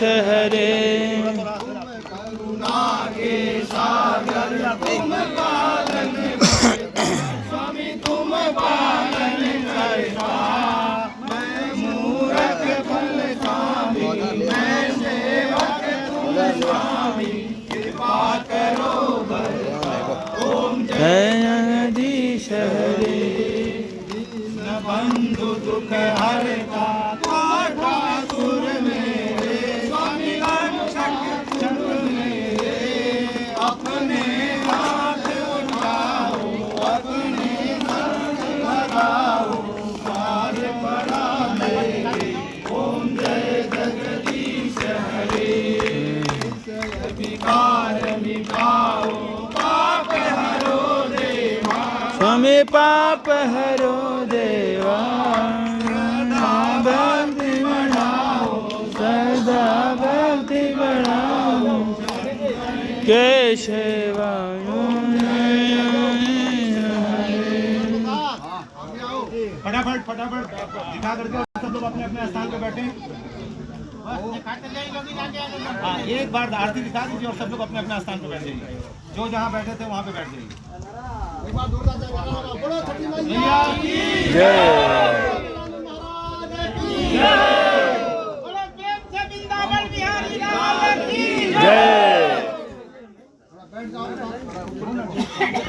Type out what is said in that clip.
हरे। करुणा के सागर तुम पालन स्वामी तुम पालन करना। मैं मूरख फल स्वामी मैं सेवक तुम स्वामी कृपा करो ओम जगदीश हरे। बंधु दुख हरता ठाकुर मेरे स्वामी रक्षक चक्र मेरे। अपने हाथ उठाओ अपने संग लगाओ पार पड़ा मेरे। ओम जय जगदीश हरे। विकार मिटाओ पाप हरो देवा स्वामी पाप हरो देवा। भक्ति बढ़ाओ सदा भक्ति बढ़ाओ केशवाय। फटाफट फटाफट दिखा करके सब लोग अपने अपने स्थान पे बैठे। हाँ एक बार आरती दिखा दीजिए और सब लोग अपने अपने स्थान पे बैठ जाइए। जो जहाँ बैठे थे वहाँ पे बैठ जाइए। जय